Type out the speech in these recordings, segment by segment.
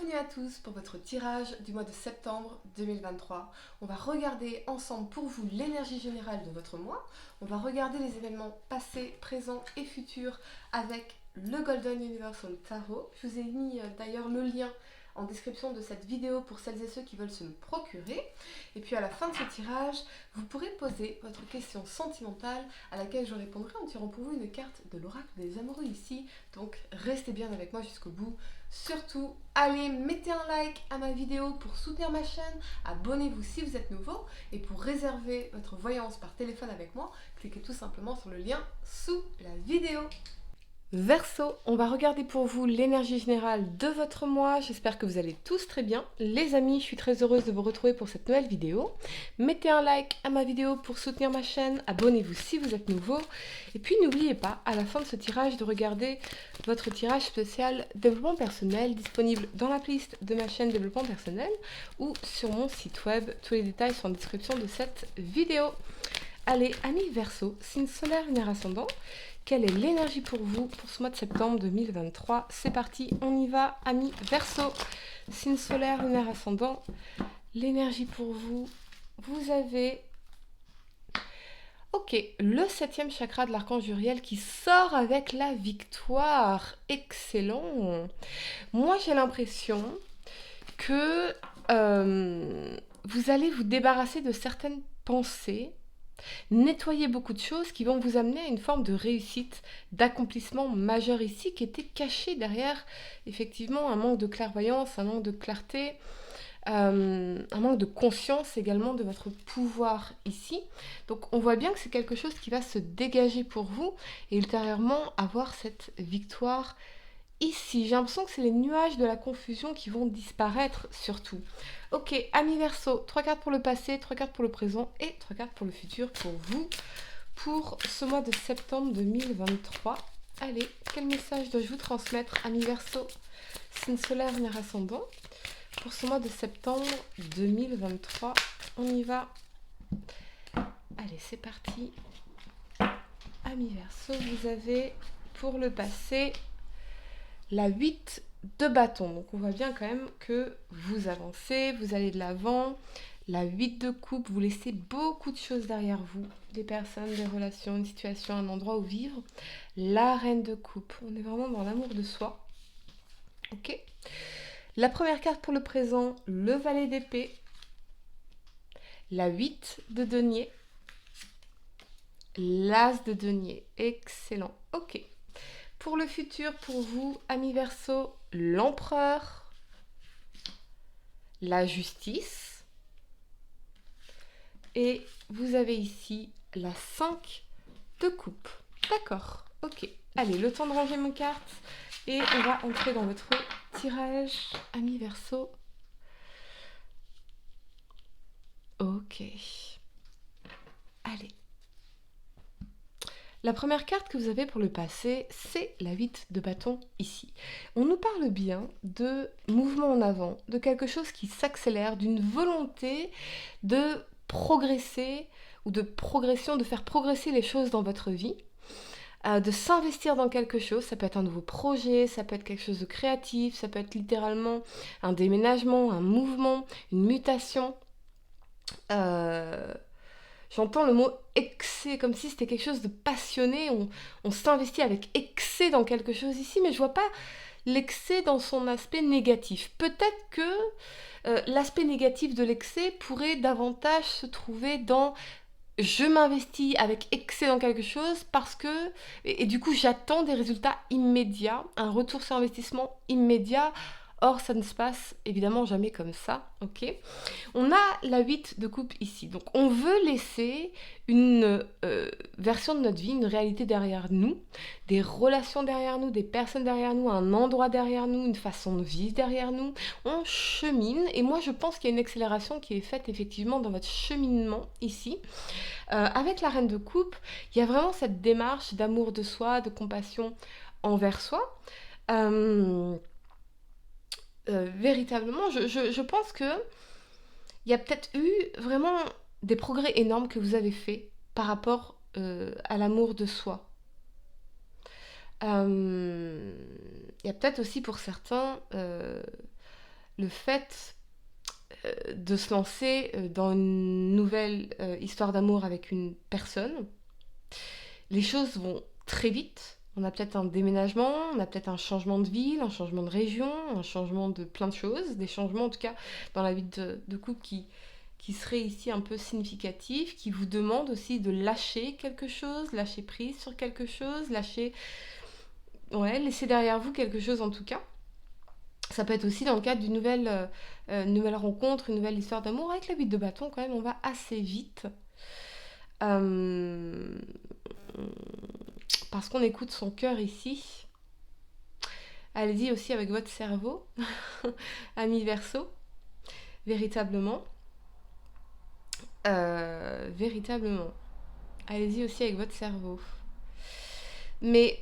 Bienvenue à tous pour votre tirage du mois de septembre 2023. On va regarder ensemble pour vous l'énergie générale de votre mois. On va regarder les événements passés, présents et futurs avec le Golden Universal Tarot. Je vous ai mis d'ailleurs le lien en description de cette vidéo pour celles et ceux qui veulent se le procurer. Et puis à la fin de ce tirage, vous pourrez poser votre question sentimentale à laquelle je répondrai en tirant pour vous une carte de l'oracle des amoureux ici. Donc restez bien avec moi jusqu'au bout. Surtout, allez, mettez un like à ma vidéo pour soutenir ma chaîne, abonnez-vous si vous êtes nouveau et pour réserver votre voyance par téléphone avec moi, cliquez tout simplement sur le lien sous la vidéo. Verseau, on va regarder pour vous l'énergie générale de votre mois. J'espère que vous allez tous très bien. Les amis, je suis très heureuse de vous retrouver pour cette nouvelle vidéo. Mettez un like à ma vidéo pour soutenir ma chaîne. Abonnez-vous si vous êtes nouveau. Et puis n'oubliez pas, à la fin de ce tirage, de regarder votre tirage spécial développement personnel disponible dans la playlist de ma chaîne développement personnel ou sur mon site web. Tous les détails sont en description de cette vidéo. Allez, amis Verseau, signe solaire, lunaire ascendant. Quelle est l'énergie pour vous pour ce mois de septembre 2023? C'est parti, on y va, amis Verseau. Signe solaire, lunaire ascendant. L'énergie pour vous, vous avez... Ok, le 7e chakra de l'archange Uriel qui sort avec la victoire. Excellent. Moi, j'ai l'impression que vous allez vous débarrasser de certaines pensées, nettoyer beaucoup de choses qui vont vous amener à une forme de réussite, d'accomplissement majeur ici, qui était caché derrière, effectivement, un manque de clairvoyance, un manque de clarté, un manque de conscience également de votre pouvoir ici. Donc on voit bien que c'est quelque chose qui va se dégager pour vous et ultérieurement avoir cette victoire ici. J'ai l'impression que c'est les nuages de la confusion qui vont disparaître surtout. Ok, amis Verseau, 3 cartes pour le passé, 3 cartes pour le présent et 3 cartes pour le futur pour vous pour ce mois de septembre 2023. Allez, quel message dois-je vous transmettre, amis Verseau, signe solaire, lunaire ascendant, pour ce mois de septembre 2023? On y va. Allez, c'est parti. Amis Verseau, vous avez pour le passé la 8 de bâton. Donc on voit bien quand même que vous avancez, vous allez de l'avant. La 8 de coupe, vous laissez beaucoup de choses derrière vous. Des personnes, des relations, une situation, un endroit où vivre. La reine de coupe, on est vraiment dans l'amour de soi. Ok. La première carte pour le présent, le valet d'épée. La 8 de denier. L'as de denier. Excellent. Ok. Pour le futur, pour vous, amis Verseau, l'empereur, la justice. Et vous avez ici la 5 de coupe. D'accord, ok. Allez, le temps de ranger mes cartes. Et on va entrer dans votre tirage, amis Verseau. Ok. Allez. La première carte que vous avez pour le passé, c'est la 8 de bâton ici. On nous parle bien de mouvement en avant, de quelque chose qui s'accélère, d'une volonté de progresser ou de progression, de faire progresser les choses dans votre vie, de s'investir dans quelque chose. Ça peut être un nouveau projet, ça peut être quelque chose de créatif, ça peut être littéralement un déménagement, un mouvement, une mutation. J'entends le mot excès, comme si c'était quelque chose de passionné, on s'investit avec excès dans quelque chose ici, mais je vois pas l'excès dans son aspect négatif. Peut-être que l'aspect négatif de l'excès pourrait davantage se trouver dans je m'investis avec excès dans quelque chose parce que, et du coup j'attends des résultats immédiats, un retour sur investissement immédiat. Or, ça ne se passe évidemment jamais comme ça, ok? On a la 8 de coupe ici. Donc, on veut laisser une version de notre vie, une réalité derrière nous, des relations derrière nous, des personnes derrière nous, un endroit derrière nous, une façon de vivre derrière nous. On chemine et moi, je pense qu'il y a une accélération qui est faite effectivement dans votre cheminement ici. Avec la reine de coupe, il y a vraiment cette démarche d'amour de soi, de compassion envers soi. Véritablement, je pense que il y a peut-être eu vraiment des progrès énormes que vous avez faits par rapport à l'amour de soi. Il y a peut-être aussi pour certains le fait de se lancer dans une nouvelle histoire d'amour avec une personne, les choses vont très vite. On a peut-être un déménagement, on a peut-être un changement de ville, un changement de région, un changement de plein de choses, des changements en tout cas dans la vie de couple qui seraient ici un peu significatifs, qui vous demandent aussi de lâcher quelque chose, lâcher prise sur quelque chose, laisser derrière vous quelque chose en tout cas. Ça peut être aussi dans le cadre d'une nouvelle rencontre, une nouvelle histoire d'amour. Avec la 8 de bâton, quand même, on va assez vite. Euh, Parce qu'on écoute son cœur ici. Allez-y aussi avec votre cerveau, ami Verseau, véritablement. Véritablement. Allez-y aussi avec votre cerveau. Mais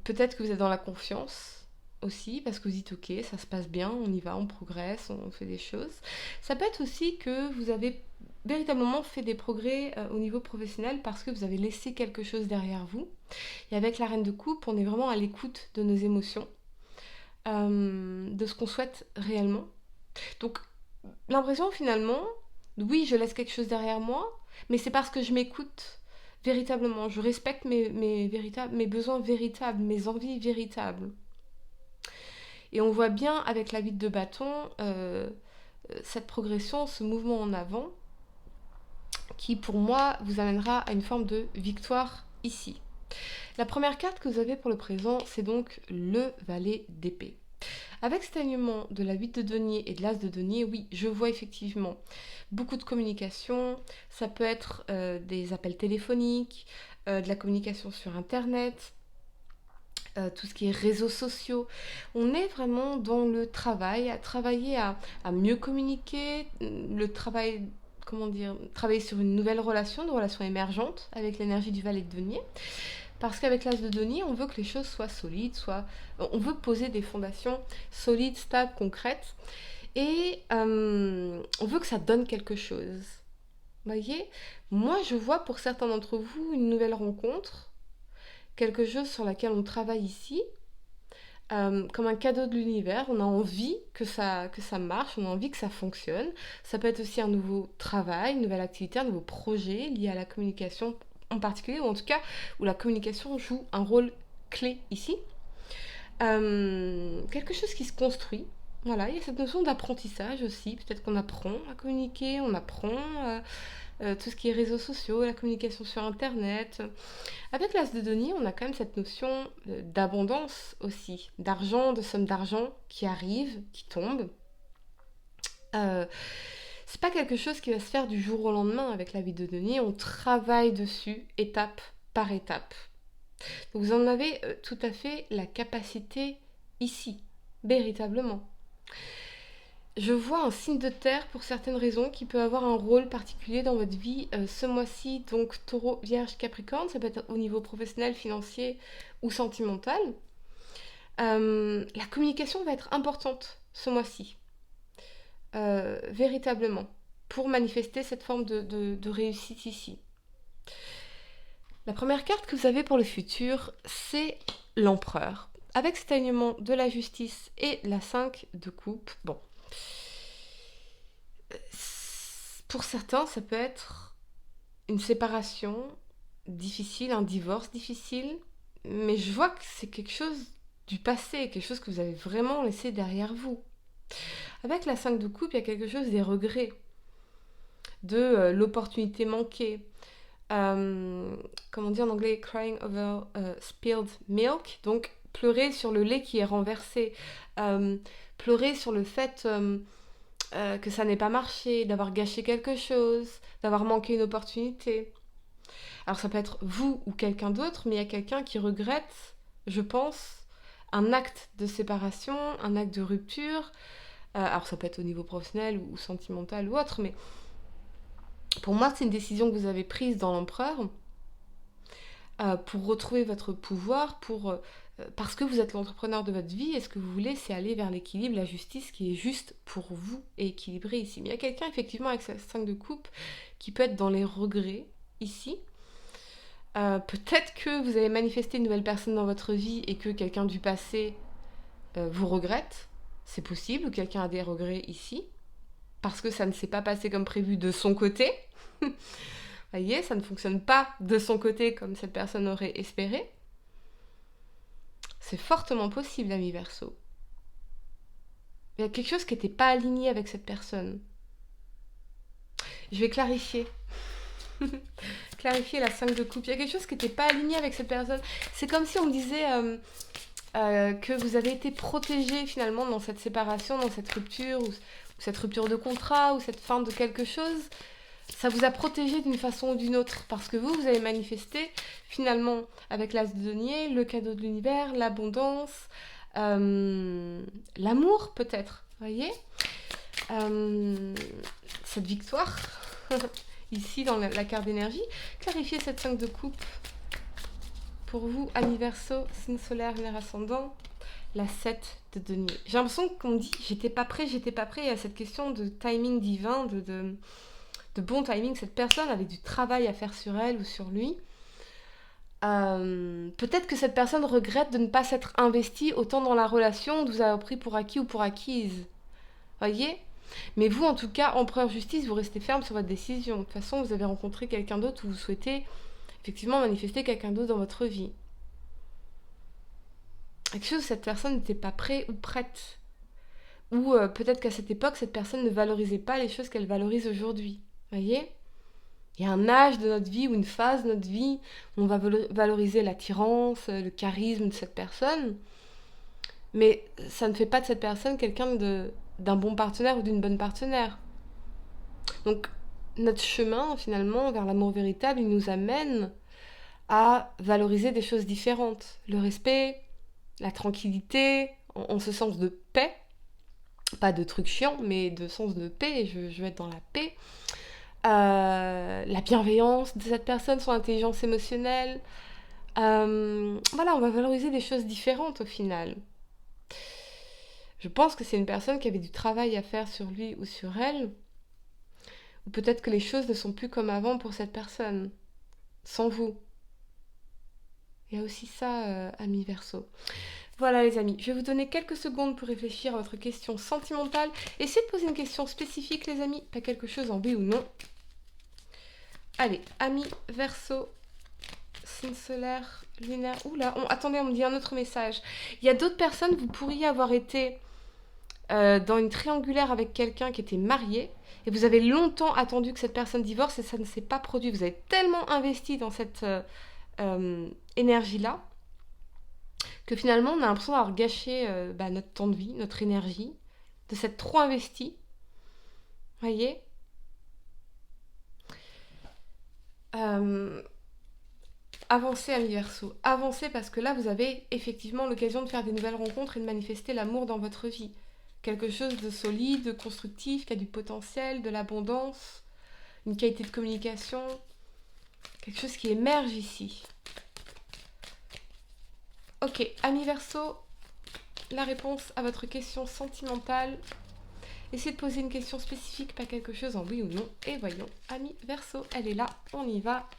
peut-être que vous êtes dans la confiance aussi, parce que vous dites ok, ça se passe bien, on y va, on progresse, on fait des choses. Ça peut être aussi que vous avez véritablement fait des progrès au niveau professionnel parce que vous avez laissé quelque chose derrière vous. Et avec la reine de coupe, on est vraiment à l'écoute de nos émotions, de ce qu'on souhaite réellement. Donc l'impression finalement, oui, je laisse quelque chose derrière moi, mais c'est parce que je m'écoute véritablement. Je respecte mes besoins véritables, mes envies véritables. Et on voit bien avec la 8 de bâton cette progression, ce mouvement en avant, qui pour moi vous amènera à une forme de victoire ici. La première carte que vous avez pour le présent, c'est donc le valet d'épée. Avec cet alignement de la 8 de denier et de l'as de denier, oui, je vois effectivement beaucoup de communication. Ça peut être des appels téléphoniques, de la communication sur Internet, tout ce qui est réseaux sociaux. On est vraiment dans le travail, à travailler à mieux communiquer, le travail, comment dire, travailler sur une nouvelle relation, une relation émergente avec l'énergie du valet de denier. Parce qu'avec l'as de denier, on veut que les choses soient solides, on veut poser des fondations solides, stables, concrètes, et on veut que ça donne quelque chose. Vous voyez, moi je vois pour certains d'entre vous une nouvelle rencontre, quelque chose sur laquelle on travaille ici, comme un cadeau de l'univers. On a envie que ça marche, on a envie que ça fonctionne. Ça peut être aussi un nouveau travail, une nouvelle activité, un nouveau projet lié à la communication en particulier, ou en tout cas où la communication joue un rôle clé ici. Quelque chose qui se construit. Voilà, il y a cette notion d'apprentissage aussi. Peut-être qu'on apprend à communiquer, on apprend tout ce qui est réseaux sociaux, la communication sur Internet. Avec l'as de denier, on a quand même cette notion d'abondance aussi, d'argent, de somme d'argent qui arrive, qui tombe. C'est pas quelque chose qui va se faire du jour au lendemain avec la 8 de denier, on travaille dessus étape par étape. Donc vous en avez tout à fait la capacité ici, véritablement. Je vois un signe de terre pour certaines raisons qui peut avoir un rôle particulier dans votre vie ce mois-ci, donc taureau, vierge, capricorne, ça peut être au niveau professionnel, financier ou sentimental. La communication va être importante ce mois-ci, véritablement, pour manifester cette forme de réussite ici. La première carte que vous avez pour le futur, c'est l'empereur. Avec cet alignement de la justice et la 5 de coupe, bon. Pour certains, ça peut être une séparation difficile, un divorce difficile, mais je vois que c'est quelque chose du passé, quelque chose que vous avez vraiment laissé derrière vous. Avec la 5 de coupe, il y a quelque chose des regrets, de l'opportunité manquée. Comment dire en anglais, crying over spilled milk, donc pleurer sur le lait qui est renversé, pleurer sur le fait que ça n'ait pas marché, d'avoir gâché quelque chose, d'avoir manqué une opportunité. Alors ça peut être vous ou quelqu'un d'autre, mais il y a quelqu'un qui regrette, je pense, un acte de séparation, un acte de rupture. Alors ça peut être au niveau professionnel ou sentimental ou autre, mais pour moi c'est une décision que vous avez prise dans l'empereur pour retrouver votre pouvoir, parce que vous êtes l'entrepreneur de votre vie, et ce que vous voulez, c'est aller vers l'équilibre, la justice qui est juste pour vous et équilibrée ici. Mais il y a quelqu'un, effectivement, avec sa 5 de coupe, qui peut être dans les regrets ici. Peut-être que vous avez manifesté une nouvelle personne dans votre vie et que quelqu'un du passé vous regrette. C'est possible, ou quelqu'un a des regrets ici, parce que ça ne s'est pas passé comme prévu de son côté. Voyez, ça ne fonctionne pas de son côté comme cette personne aurait espéré. C'est fortement possible, ami Verseau. Il y a quelque chose qui n'était pas aligné avec cette personne. Je vais clarifier. Clarifier la 5 de coupe. Il y a quelque chose qui n'était pas aligné avec cette personne. C'est comme si on me disait que vous avez été protégé finalement dans cette séparation, dans cette rupture, ou cette rupture de contrat, ou cette fin de quelque chose. Ça vous a protégé d'une façon ou d'une autre, parce que vous avez manifesté finalement avec l'as de denier, le cadeau de l'univers, l'abondance, l'amour peut-être, voyez, cette victoire, ici dans la carte d'énergie. Clarifiez cette 5 de coupe pour vous, ami Verseau, signe solaire, lunaire ascendant, la 7 de denier. J'ai l'impression qu'on dit j'étais pas prêt, il y a cette question de timing divin, de bon timing. Cette personne avait du travail à faire sur elle ou sur lui. Peut-être que cette personne regrette de ne pas s'être investie autant dans la relation, de vous avoir pris pour acquis ou pour acquise. Voyez ? Mais vous, en tout cas, empereur justice, vous restez ferme sur votre décision. De toute façon, vous avez rencontré quelqu'un d'autre ou vous souhaitez effectivement manifester quelqu'un d'autre dans votre vie. Quelque chose où cette personne n'était pas prête ou prête. Ou peut-être qu'à cette époque, cette personne ne valorisait pas les choses qu'elle valorise aujourd'hui. Voyez ? Il y a un âge de notre vie ou une phase de notre vie où on va valoriser l'attirance, le charisme de cette personne. Mais ça ne fait pas de cette personne quelqu'un d'un bon partenaire ou d'une bonne partenaire. Donc, notre chemin, finalement, vers l'amour véritable, il nous amène à valoriser des choses différentes. Le respect, la tranquillité, en ce sens de paix. Pas de trucs chiants, mais de sens de paix. Je veux être dans la paix. La bienveillance de cette personne, son intelligence émotionnelle. Voilà, on va valoriser des choses différentes au final. Je pense que c'est une personne qui avait du travail à faire sur lui ou sur elle. Ou peut-être que les choses ne sont plus comme avant pour cette personne, sans vous. Il y a aussi ça, ami Verseau. Voilà les amis, je vais vous donner quelques secondes pour réfléchir à votre question sentimentale. Essayez de poser une question spécifique les amis, pas quelque chose en oui ou non. Allez, ami Verseau, signe solaire, lunaire... Oula, attendez, on me dit un autre message. Il y a d'autres personnes, vous pourriez avoir été dans une triangulaire avec quelqu'un qui était marié, et vous avez longtemps attendu que cette personne divorce et ça ne s'est pas produit. Vous avez tellement investi dans cette énergie-là, que finalement on a l'impression d'avoir gâché notre temps de vie, notre énergie, de s'être trop investi. Voyez ? Avancez, ami Verseau, avancez parce que là vous avez effectivement l'occasion de faire des nouvelles rencontres et de manifester l'amour dans votre vie. Quelque chose de solide, de constructif, qui a du potentiel, de l'abondance, une qualité de communication, quelque chose qui émerge ici. Ok, ami Verseau, la réponse à votre question sentimentale. Essayez de poser une question spécifique, pas quelque chose en oui ou non. Et voyons, ami Verseau, elle est là, on y va.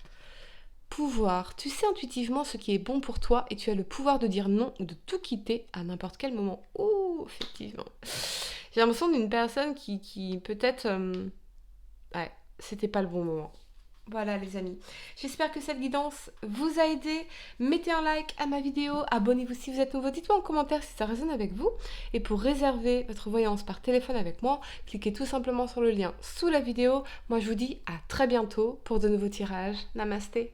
Pouvoir. Tu sais intuitivement ce qui est bon pour toi et tu as le pouvoir de dire non ou de tout quitter à n'importe quel moment. Oh, effectivement. J'ai l'impression d'une personne qui peut-être... ouais, c'était pas le bon moment. Voilà les amis, j'espère que cette guidance vous a aidé. Mettez un like à ma vidéo, abonnez-vous si vous êtes nouveau, dites-moi en commentaire si ça résonne avec vous. Et pour réserver votre voyance par téléphone avec moi, cliquez tout simplement sur le lien sous la vidéo. Moi je vous dis à très bientôt pour de nouveaux tirages. Namasté.